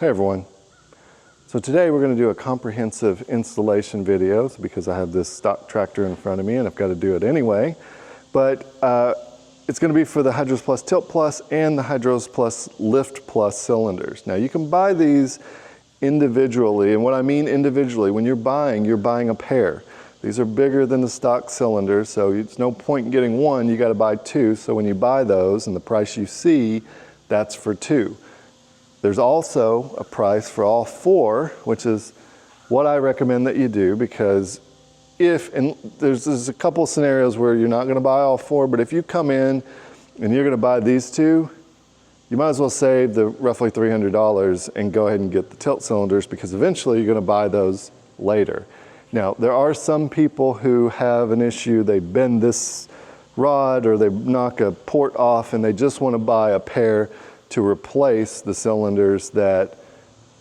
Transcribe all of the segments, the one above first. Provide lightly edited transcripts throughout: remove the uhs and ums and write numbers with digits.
Hey everyone. So today we're going to do a comprehensive installation video because I have this stock tractor in front of me and I've got to do it anyway. But it's going to be for the HydrosPlus Tilt Plus and the HydrosPlus Lift Plus cylinders. Now you can buy these individually, and what I mean individually, when you're buying a pair. These are bigger than the stock cylinders, so it's no point in getting one, you got to buy two. So when you buy those and the price you see, that's for two. There's also a price for all four, which is what I recommend that you do, because and there's a couple scenarios where you're not going to buy all four, but if you come in and you're going to buy these two, you might as well save the roughly $300 and go ahead and get the tilt cylinders, because eventually you're going to buy those later. Now, there are some people who have an issue, they bend this rod or they knock a port off and they just want to buy a pair to replace the cylinders that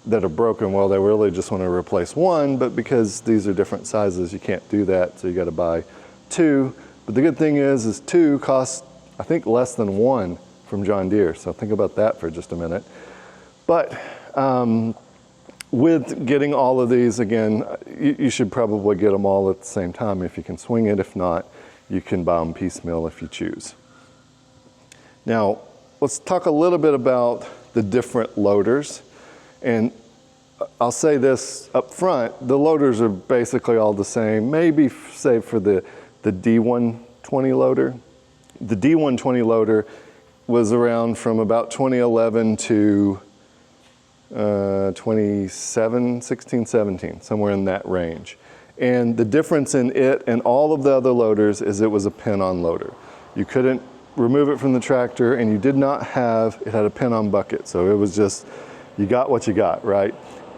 are broken. Well, they really just want to replace one, but because these are different sizes, you can't do that, so you got to buy two. But the good thing is two costs, I think, less than one from John Deere, so think about that for just a minute. But with getting all of these, again, you should probably get them all at the same time if you can swing it. If not, you can buy them piecemeal if you choose. Now, let's talk a little bit about the different loaders. And I'll say this up front, the loaders are basically all the same, maybe save for the D120 loader. The D120 loader was around from about 2011 to 16, 17, somewhere in that range. And the difference in it and all of the other loaders is it was a pin-on loader. You couldn't remove it from the tractor, and you did not have, it had a pin-on bucket, so it was just, you got what you got, right?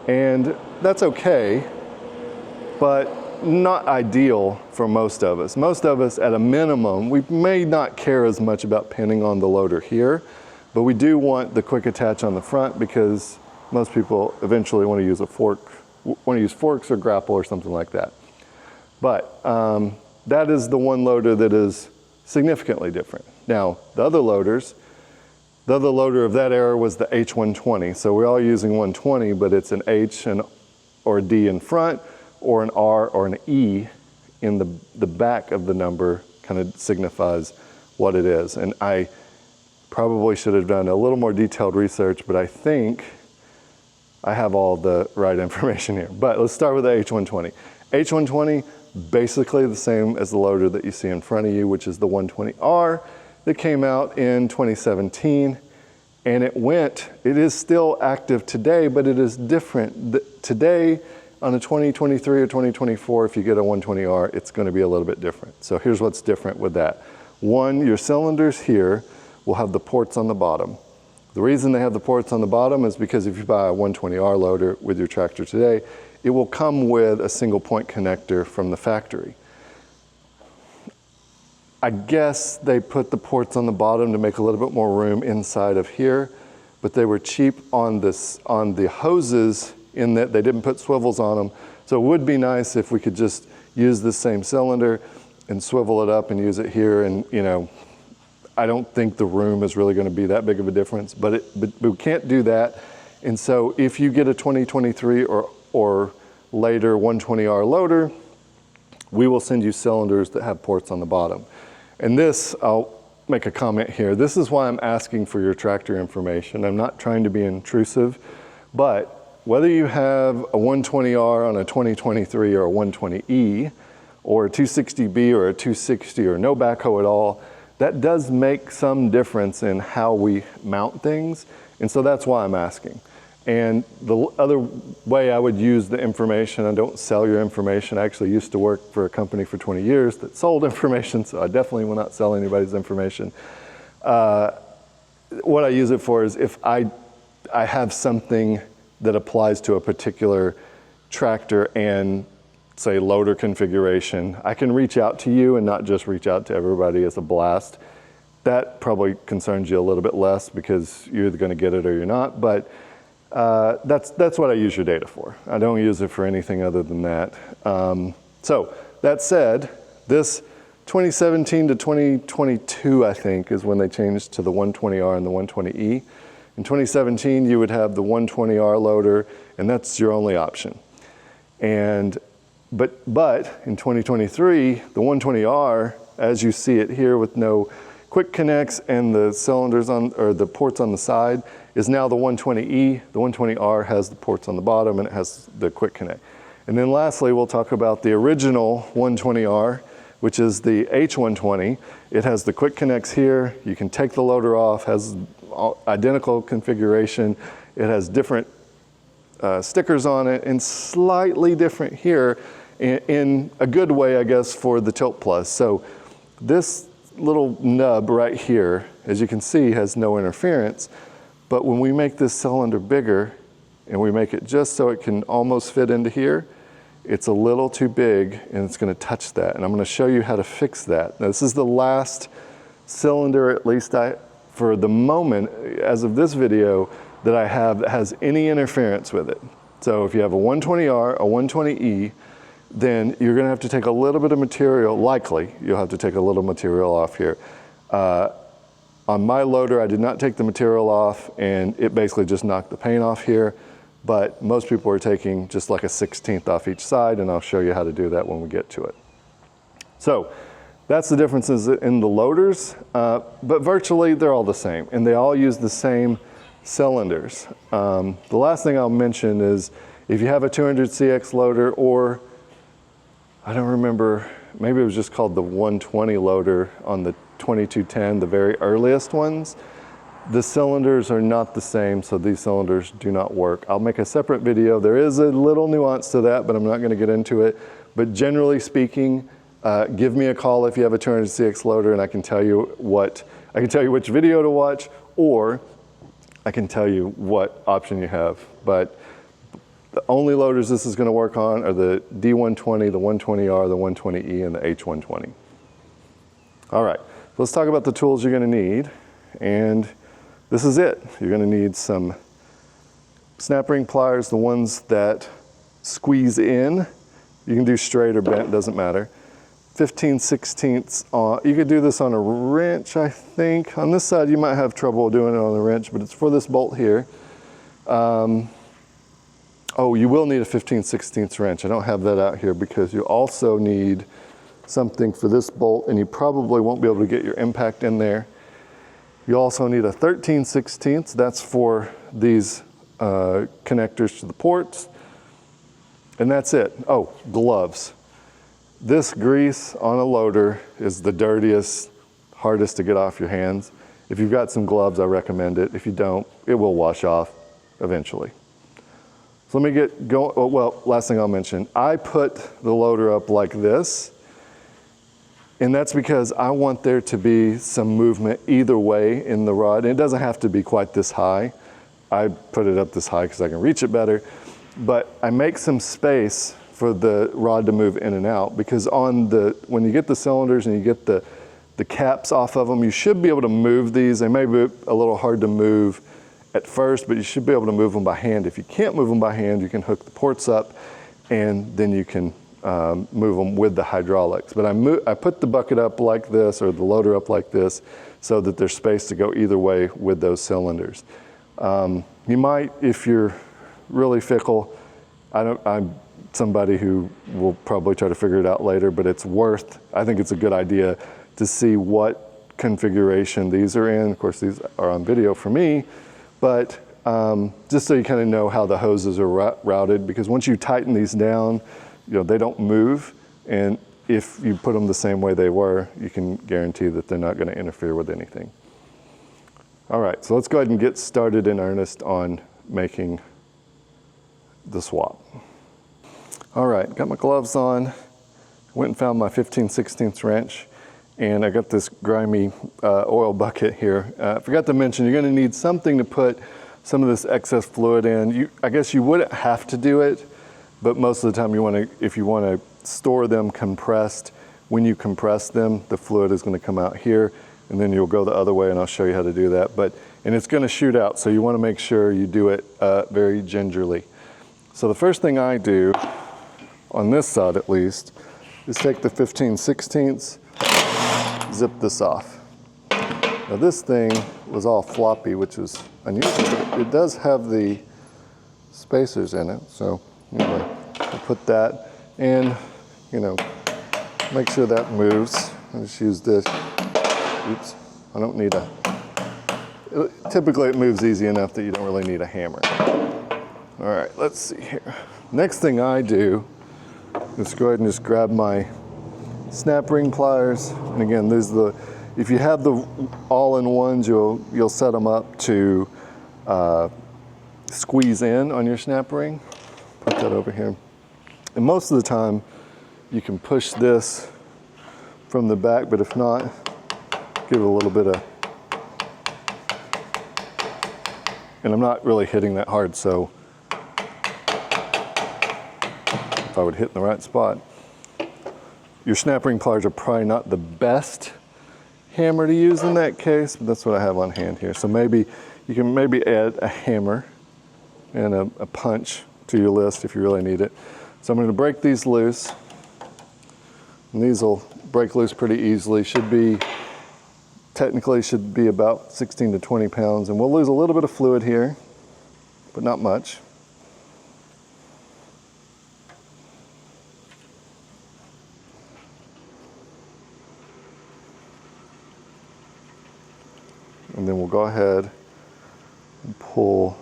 And that's okay, but not ideal for most of us. Most of us, at a minimum, we may not care as much about pinning on the loader here, but we do want the quick attach on the front, because most people eventually want to use a fork, want to use forks or grapple or something like that. But that is the one loader that is significantly different. Now, the other loader of that era was the H120. So we're all using 120, but it's an H or a D in front, or an R or an E in the back of the number, kind of signifies what it is. And I probably should have done a little more detailed research, but I think I have all the right information here. But let's start with the H120. H120, basically the same as the loader that you see in front of you, which is the 120R that came out in 2017. And it is still active today, but it is different. Today, on a 2023 or 2024, if you get a 120R, it's going to be a little bit different. So here's what's different with that. One, your cylinders here will have the ports on the bottom. The reason they have the ports on the bottom is because if you buy a 120R loader with your tractor today, it will come with a single point connector from the factory. I guess they put the ports on the bottom to make a little bit more room inside of here, but they were cheap on the hoses in that they didn't put swivels on them. So it would be nice if we could just use the same cylinder and swivel it up and use it here. And I don't think the room is really going to be that big of a difference, but we can't do that. And so if you get a 2023 or later 120R loader, we will send you cylinders that have ports on the bottom. And this, I'll make a comment here. This is why I'm asking for your tractor information. I'm not trying to be intrusive, but whether you have a 120R on a 2023 or a 120E, or a 260B or a 260 or no backhoe at all, that does make some difference in how we mount things. And so that's why I'm asking. And the other way I would use the information, I don't sell your information. I actually used to work for a company for 20 years that sold information, so I definitely will not sell anybody's information. What I use it for is if I have something that applies to a particular tractor and say loader configuration, I can reach out to you and not just reach out to everybody as a blast. That probably concerns you a little bit less because you're either going to get it or you're not, but that's what I use your data for. I don't use it for anything other than that. So that said, this 2017 to 2022, I think, is when they changed to the 120R and the 120E. In 2017, you would have the 120R loader, and that's your only option. But in 2023, the 120R, as you see it here with no quick connects and the cylinders or the ports on the side, is now the 120E. The 120R has the ports on the bottom and it has the quick connect. And then lastly, we'll talk about the original 120R, which is the H120. It has the quick connects here. You can take the loader off, has identical configuration. It has different stickers on it and slightly different here in a good way, I guess, for the HydrosPlus. So this little nub right here, as you can see, has no interference. But when we make this cylinder bigger and we make it just so it can almost fit into here, it's a little too big and it's going to touch that. And I'm going to show you how to fix that. Now, this is the last cylinder, at least for the moment, as of this video, that I have that has any interference with it. So if you have a 120R, a 120E, then you're going to have to take a little bit of material, likely you'll have to take a little material off here. On my loader, I did not take the material off and it basically just knocked the paint off here, but most people are taking just like a 1/16 off each side, and I'll show you how to do that when we get to it. So that's the differences in the loaders, but virtually they're all the same and they all use the same cylinders. The last thing I'll mention is if you have a 200CX loader, or I don't remember, maybe it was just called the 120 loader on the 2210, the very earliest ones, the cylinders are not the same, so these cylinders do not work. I'll make a separate video. There is a little nuance to that, but I'm not going to get into it. But generally speaking, give me a call if you have a 200CX loader, and I can tell you which video to watch, or I can tell you what option you have. But the only loaders this is going to work on are the D120, the 120R, the 120E, and the H120. All right, let's talk about the tools you're going to need. And this is it. You're going to need some snap ring pliers, the ones that squeeze in. You can do straight or bent, doesn't matter. 15/16 on, you could do this on a wrench, I think. On this side, you might have trouble doing it on the wrench, but it's for this bolt here. Oh, you will need a 15/16 wrench. I don't have that out here because you also need something for this bolt, and you probably won't be able to get your impact in there. You also need a 13/16. That's for these connectors to the ports. And that's it. Oh, gloves. This grease on a loader is the dirtiest, hardest to get off your hands. If you've got some gloves, I recommend it. If you don't, it will wash off eventually. So let me get going. Oh, well, last thing I'll mention, I put the loader up like this, and that's because I want there to be some movement either way in the rod. And it doesn't have to be quite this high. I put it up this high because I can reach it better, but I make some space for the rod to move in and out, because when you get the cylinders and you get the caps off of them, you should be able to move these. They may be a little hard to move at first, but you should be able to move them by hand. If you can't move them by hand, you can hook the ports up and then you can move them with the hydraulics. But I put the bucket up like this, or the loader up like this, so that there's space to go either way with those cylinders. You might, if you're really fickle, I'm somebody who will probably try to figure it out later, but I think it's a good idea to see what configuration these are in. Of course, these are on video for me, but just so you kind of know how the hoses are routed, because once you tighten these down, they don't move, and if you put them the same way they were, you can guarantee that they're not going to interfere with anything. All right, so let's go ahead and get started in earnest on making the swap. All right, got my gloves on, went and found my 15/16 wrench, and I got this grimy oil bucket here. I forgot to mention, you're going to need something to put some of this excess fluid in. I guess you wouldn't have to do it, but most of the time if you want to store them compressed, when you compress them, the fluid is going to come out here, and then you'll go the other way, and I'll show you how to do that. And it's going to shoot out, so you want to make sure you do it very gingerly. So the first thing I do, on this side at least, is take the 15/16, zip this off. Now this thing was all floppy, which is unusual, but it does have the spacers in it. So anyway, I'll put that and, you know, make sure that moves. I'll just use this. Oops, I don't need typically it moves easy enough that you don't really need a hammer. All right, let's see here. Next thing I do is go ahead and just grab my snap ring pliers. And again, if you have the all-in-ones, you'll set them up to squeeze in on your snap ring. Put that over here. And most of the time, you can push this from the back, but if not, give it a little bit of, and I'm not really hitting that hard, so if I would hit in the right spot. Your snap ring pliers are probably not the best hammer to use in that case, but that's what I have on hand here. So maybe you can add a hammer and a punch to your list if you really need it. So I'm going to break these loose, and these will break loose pretty easily. Technically should be about 16 to 20 pounds, and we'll lose a little bit of fluid here, but not much. And then we'll go ahead and pull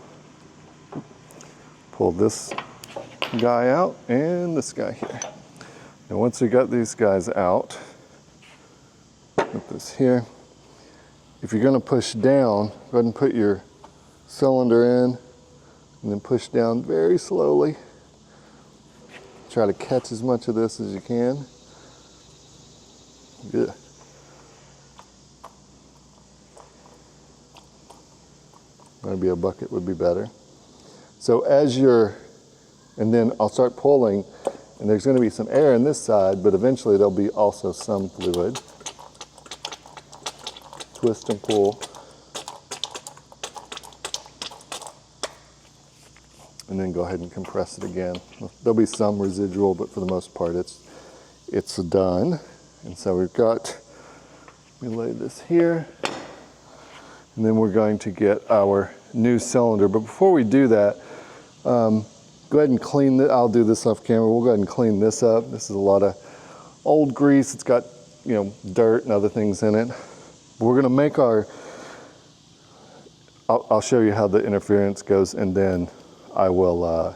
this guy out and this guy here. And once we got these guys out, put this here. If you're going to push down, go ahead and put your cylinder in and then push down very slowly. Try to catch as much of this as you can. Good. Maybe a bucket would be better. So and then I'll start pulling, and there's going to be some air in this side, but eventually there'll be also some fluid. Twist and pull. And then go ahead and compress it again. There'll be some residual, but for the most part it's done. And so we've got, we lay this here, and then we're going to get our new cylinder. But before we do that, go ahead and clean it. I'll do this off camera. We'll go ahead and clean this up. This is a lot of old grease. It's got, you know, dirt and other things in it. We're going to make I'll show you how the interference goes, and then I will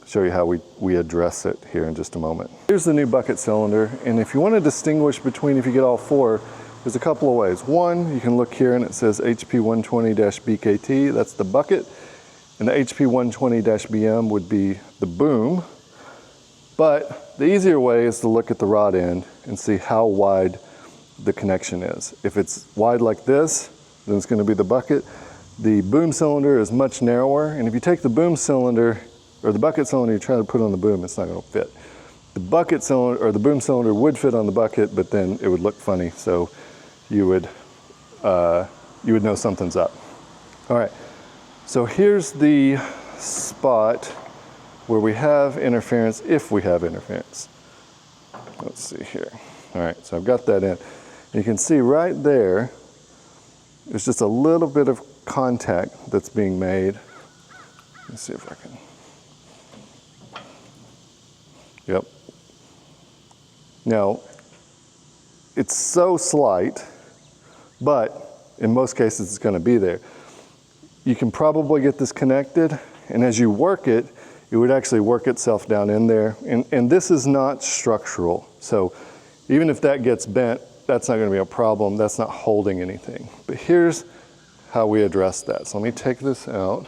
show you how we address it here in just a moment. Here's the new bucket cylinder, and if you want to distinguish between, if you get all four, there's a couple of ways. One, you can look here and it says HP 120-BKT, that's the bucket, and the HP 120-BM would be the boom. But the easier way is to look at the rod end and see how wide the connection is. If it's wide like this, then it's going to be the bucket. The boom cylinder is much narrower, and if you take the boom cylinder or the bucket cylinder you try to put on the boom, it's not going to fit. The bucket cylinder or the boom cylinder would fit on the bucket, but then it would look funny, so you would know something's up. All right, so here's the spot where we have interference, if we have interference. Let's see here. All right, so I've got that in. You can see right there, there's just a little bit of contact that's being made. Let's see if I can. Yep. Now, it's so slight, but in most cases it's going to be there. You can probably get this connected, and as you work it, it would actually work itself down in there. And this is not structural, so even if that gets bent, that's not going to be a problem. That's not holding anything. But here's how we address that. So let me take this out,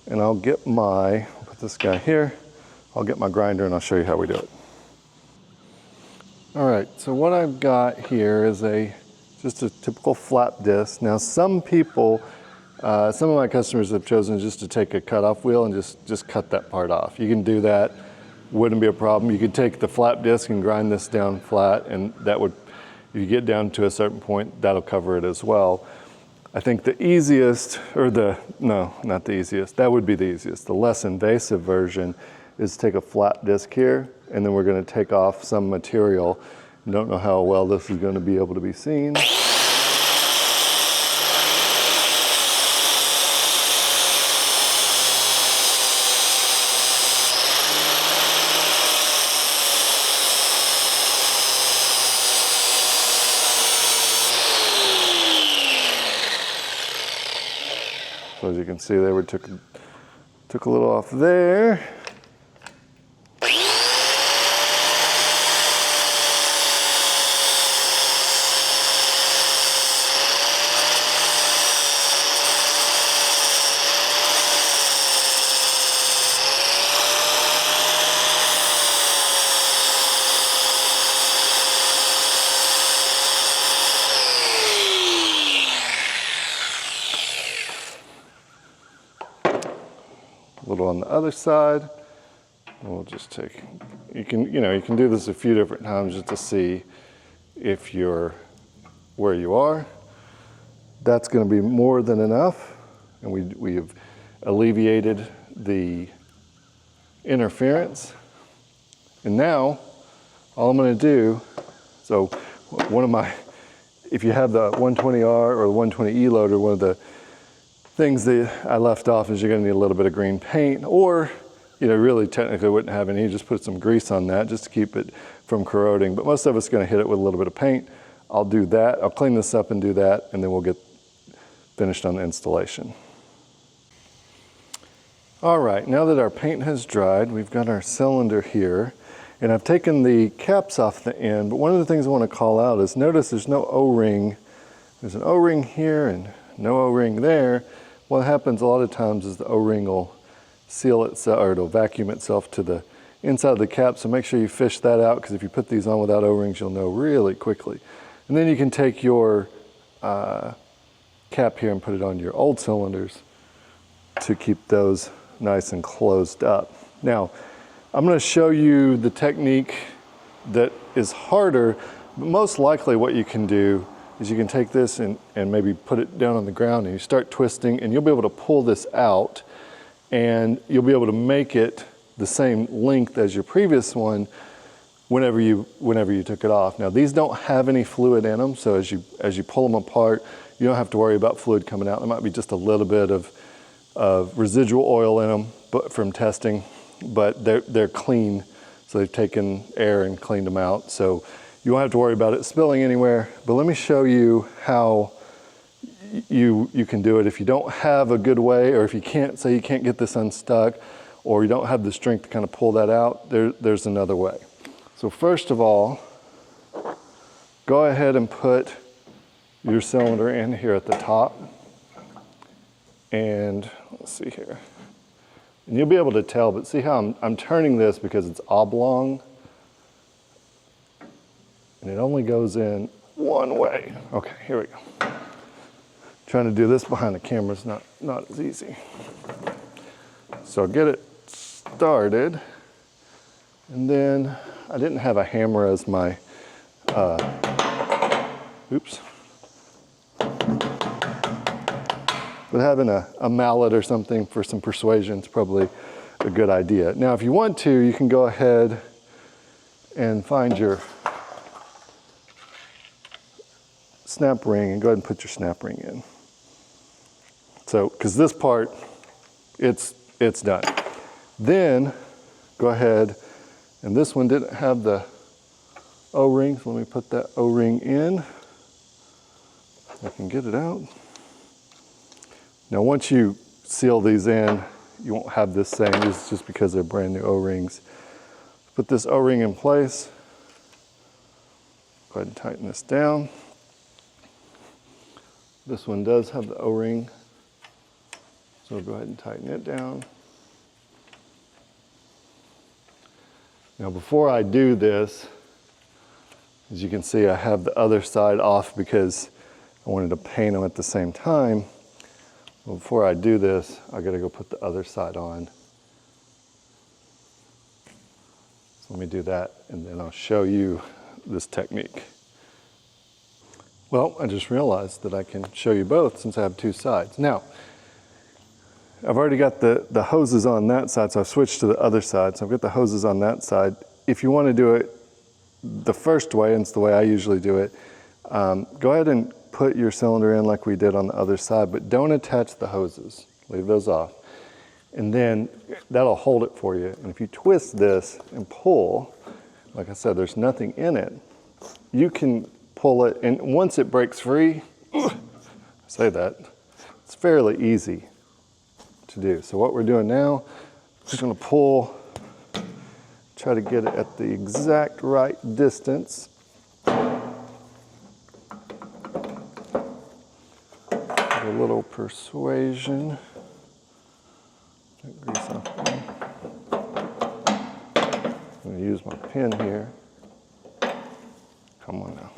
and I'll put this guy here, I'll get my grinder and I'll show you how we do it. All right, so what I've got here is just a typical flap disc. Now some people, some of my customers have chosen just to take a cutoff wheel and just cut that part off. You can do that, wouldn't be a problem. You could take the flap disc and grind this down flat, and that would, if you get down to a certain point, that'll cover it as well. I think the easiest, no, not the easiest, that would be the easiest. The less invasive version is take a flat disc here, and then we're going to take off some material, Don't know how well this is going to be able to be seen. So as you can see there, we took a little off there. A little on the other side. We'll just take, you can do this a few different times just to see if you're where you are. That's going to be more than enough, and we have alleviated the interference. And now all I'm going to do, so if you have the 120R or the 120E loader, one of the things that I left off is you're going to need a little bit of green paint, or really technically wouldn't have any, just put some grease on that just to keep it from corroding. But most of us are going to hit it with a little bit of paint. I'll do that. I'll clean this up and do that, and then we'll get finished on the installation. All right, now that our paint has dried, we've got our cylinder here, and I've taken the caps off the end. But one of the things I want to call out is notice there's no O-ring. There's an O-ring here and no O-ring there. What happens a lot of times is the O-ring will seal itself, or it'll vacuum itself to the inside of the cap, so make sure you fish that out, because if you put these on without O-rings, you'll know really quickly. And then you can take your cap here and put it on your old cylinders to keep those nice and closed up. Now, I'm going to show you the technique that is harder, but most likely what you can do is you can take this and maybe put it down on the ground, and you start twisting, and you'll be able to pull this out, and you'll be able to make it the same length as your previous one whenever you took it off. Now, these don't have any fluid in them, so as you pull them apart, you don't have to worry about fluid coming out. There might be just a little bit of residual oil in them, but from testing, but they're clean, so they've taken air and cleaned them out. So you won't have to worry about it spilling anywhere. But let me show you how you can do it. If you don't have a good way, or if you can't get this unstuck, or you don't have the strength to kind of pull that out, there's another way. So first of all, go ahead and put your cylinder in here at the top. And let's see here. And you'll be able to tell, but see how I'm turning this because it's oblong. And it only goes in one way. Okay, here we go. Trying to do this behind the camera is not as easy. So I'll get it started. And then I didn't have a hammer as my, oops. But having a mallet or something for some persuasion is probably a good idea. Now, if you want to, you can go ahead and find your snap ring and go ahead and put your snap ring in. So, because this part, it's done. Then, go ahead, and this one didn't have the O-ring, so let me put that O-ring in. I can get it out. Now, once you seal these in, you won't have this same, this is just because they're brand new O-rings. Put this O-ring in place. Go ahead and tighten this down. This one does have the O-ring, so we'll go ahead and tighten it down. Now, before I do this, as you can see, I have the other side off because I wanted to paint them at the same time. Well, before I do this, I gotta go put the other side on. So let me do that, and then I'll show you this technique. Well, I just realized that I can show you both since I have two sides. Now, I've already got the hoses on that side, so I've switched to the other side. So I've got the hoses on that side. If you want to do it the first way, and it's the way I usually do it, go ahead and put your cylinder in like we did on the other side, but don't attach the hoses. Leave those off. And then that'll hold it for you. And if you twist this and pull, like I said, there's nothing in it, you can pull it, and once it breaks free, I say that, it's fairly easy to do. So what we're doing now, just gonna pull, try to get it at the exact right distance. With a little persuasion. Grease off there. I'm gonna use my pin here. Come on now.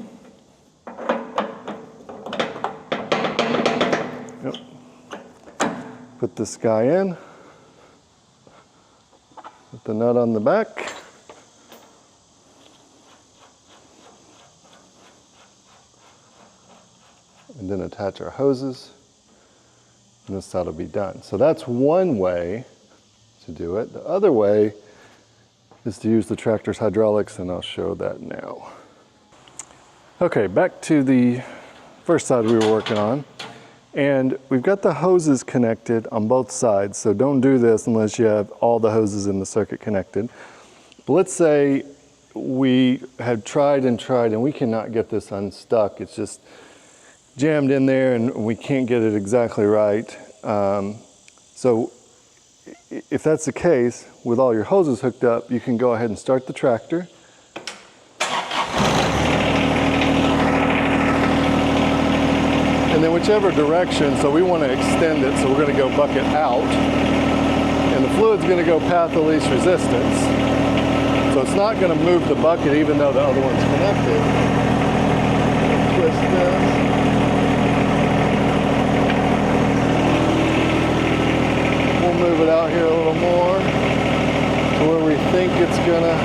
Yep. Put this guy in. Put the nut on the back. And then attach our hoses. And this side will be done. So that's one way to do it. The other way is to use the tractor's hydraulics, and I'll show that now. Okay, back to the first side we were working on. And we've got the hoses connected on both sides, so don't do this unless you have all the hoses in the circuit connected. But let's say we have tried and we cannot get this unstuck. It's just jammed in there and we can't get it exactly right. So if that's the case, with all your hoses hooked up, you can go ahead and start the tractor. And then whichever direction, so we want to extend it, so we're going to go bucket out. And the fluid's going to go path of least resistance. So it's not going to move the bucket even though the other one's connected. Twist this. Move it out here a little more to where we think it's gonna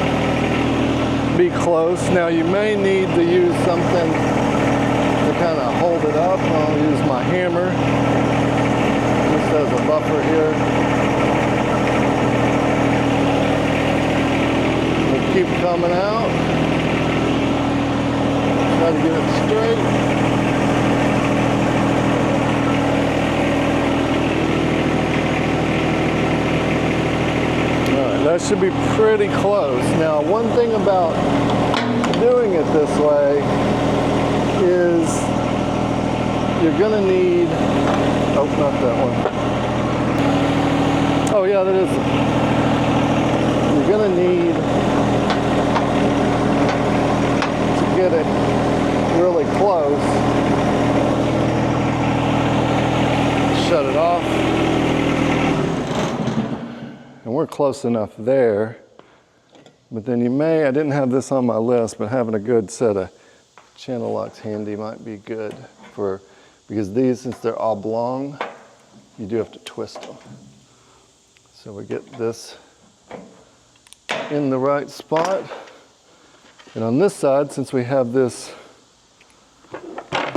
be close. Now you may need to use something to kind of hold it up. I'll use my hammer just as a buffer here. We'll keep coming out. Try to get it straight. That should be pretty close. Now, one thing about doing it this way is you're gonna need, oh, not that one. Oh yeah, that is. You're gonna need to get it really close. Shut it off. And we're close enough there, but then you may, I didn't have this on my list, but having a good set of channel locks handy might be good for, because these, since they're oblong, you do have to twist them. So we get this in the right spot. And on this side, since we have this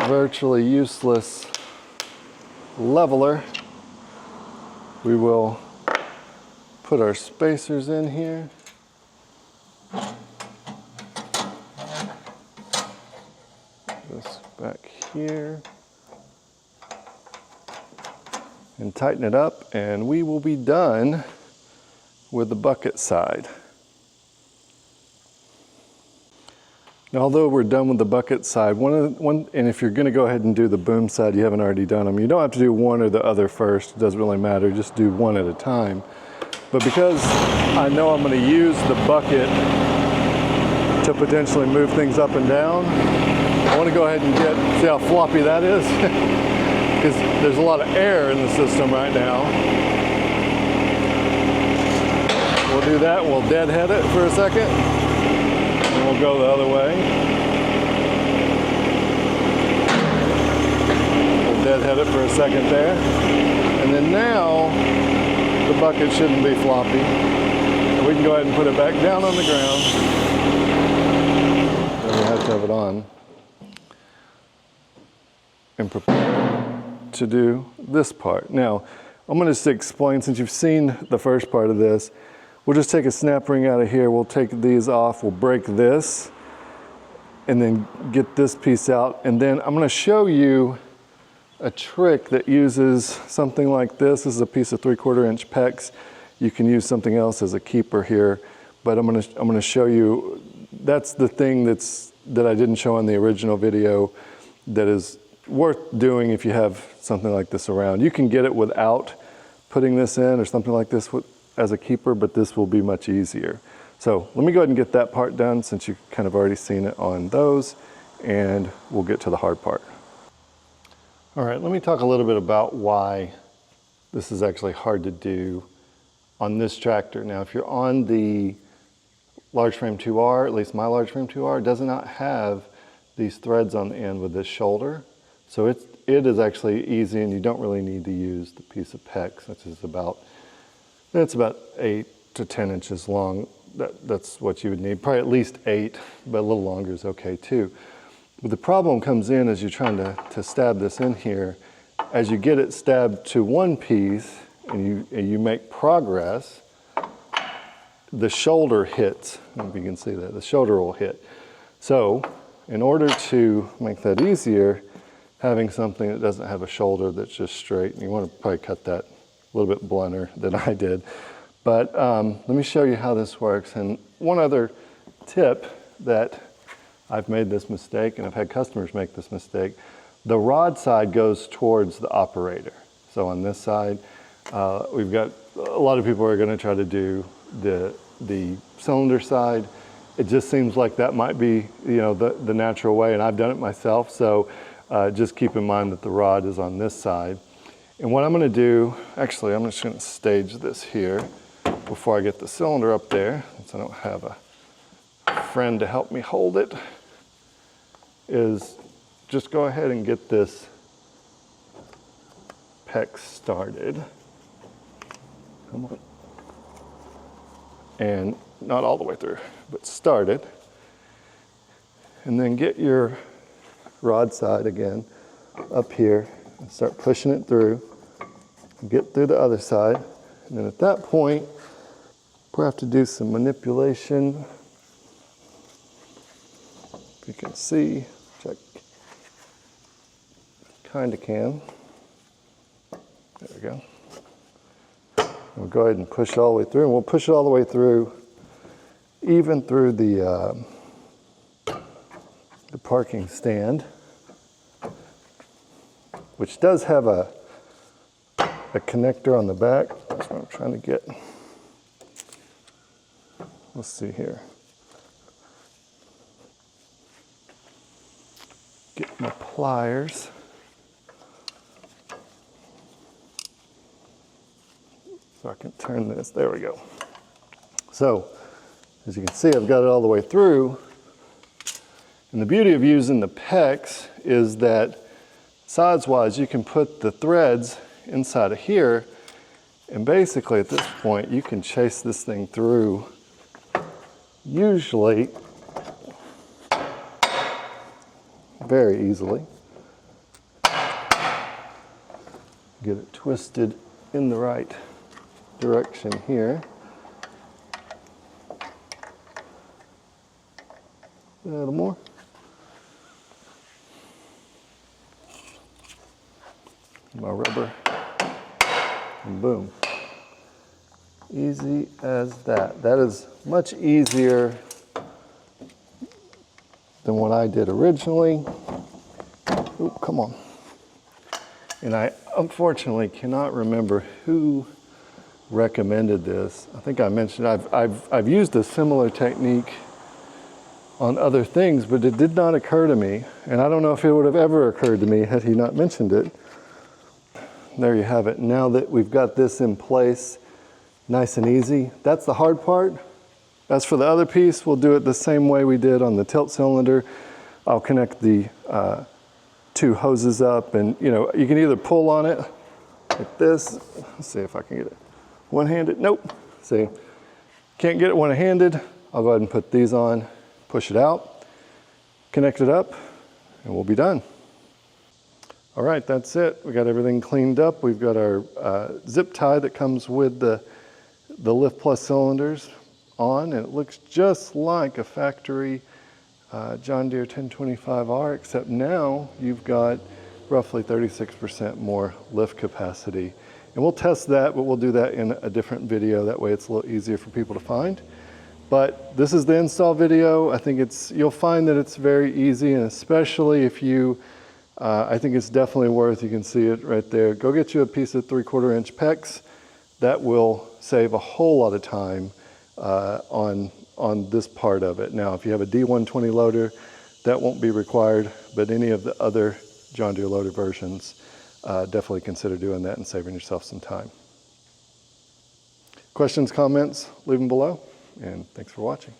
virtually useless leveler, we will put our spacers in here. This back here. And tighten it up, and we will be done with the bucket side. Now, although we're done with the bucket side, and if you're gonna go ahead and do the boom side, you haven't already done them, you don't have to do one or the other first, it doesn't really matter, just do one at a time. But because I know I'm going to use the bucket to potentially move things up and down, I want to go ahead and see how floppy that is? Because there's a lot of air in the system right now. We'll do that, we'll deadhead it for a second, and we'll go the other way. We'll deadhead it for a second there. And then now, the bucket shouldn't be floppy. And we can go ahead and put it back down on the ground. And we have to have it on. And prepare to do this part. Now, I'm going to just explain, since you've seen the first part of this, we'll just take a snap ring out of here. We'll take these off. We'll break this. and then get this piece out. And then I'm gonna show you a trick that uses something like this. This is a piece of 3/4 inch PEX. You can use something else as a keeper here, but I'm gonna show you, that's the thing that I didn't show in the original video that is worth doing if you have something like this around. You can get it without putting this in or something like this as a keeper, but this will be much easier. So let me go ahead and get that part done since you've kind of already seen it on those, and we'll get to the hard part. All right, let me talk a little bit about why this is actually hard to do on this tractor. Now, if you're on the large frame 2R, at least my large frame 2R, does not have these threads on the end with this shoulder. So it is actually easy, and you don't really need to use the piece of PEX, which is about 8 to 10 inches long. That's what you would need, probably at least 8, but a little longer is okay too. But the problem comes in as you're trying to stab this in here. As you get it stabbed to one piece and you make progress, the shoulder hits. I don't know if you can see that, the shoulder will hit. So in order to make that easier, having something that doesn't have a shoulder that's just straight, and you want to probably cut that a little bit blunter than I did. But let me show you how this works. And one other tip that I've made this mistake, and I've had customers make this mistake, the rod side goes towards the operator. So on this side, we've got a lot of people are going to try to do the cylinder side. It just seems like that might be, you know, the natural way, and I've done it myself. So just keep in mind that the rod is on this side. And what I'm going to do, actually, I'm just going to stage this here before I get the cylinder up there, since I don't have a friend to help me hold it, is just go ahead and get this PEX started. Come on. And not all the way through, but started. And then get your rod side again up here and start pushing it through. Get through the other side. And then at that point, we'll have to do some manipulation. If you can see, check. Kind of can. There we go. We'll go ahead and push it all the way through, and we'll push it all the way through, even through the parking stand, which does have a connector on the back. That's what I'm trying to get. Let's see here. Get my pliers. So I can turn this, there we go. So, as you can see, I've got it all the way through. And the beauty of using the PEX is that size-wise, you can put the threads inside of here, and basically at this point, you can chase this thing through, usually very easily. Get it twisted in the right direction here. A little more. My rubber. And boom. Easy as that. That is much easier than what I did originally. Oop, come on. And I unfortunately cannot remember who recommended this. I think I mentioned I've used a similar technique on other things, but it did not occur to me, and I don't know if it would have ever occurred to me had he not mentioned it. There you have it. Now that we've got this in place, nice and easy, that's the hard part. As for the other piece, we'll do it the same way we did on the tilt cylinder. I'll connect the two hoses up, and you know, you can either pull on it like this. Let's see if I can get it one-handed. Nope. See, can't get it one-handed. I'll go ahead and put these on, push it out, connect it up, and we'll be done. All right, that's it. We got everything cleaned up. We've got our zip tie that comes with the HydrosPlus cylinders on, and it looks just like a factory John Deere 1025R, except now you've got roughly 36% more lift capacity. And we'll test that, but we'll do that in a different video. That way it's a little easier for people to find. But this is the install video. I think you'll find that it's very easy, and especially if you, I think it's definitely worth, you can see it right there. Go get you a piece of 3/4 inch PEX. That will save a whole lot of time on this part of it. Now, if you have a D120 loader, that won't be required, but any of the other John Deere loader versions, definitely consider doing that and saving yourself some time. Questions, comments, leave them below, and thanks for watching.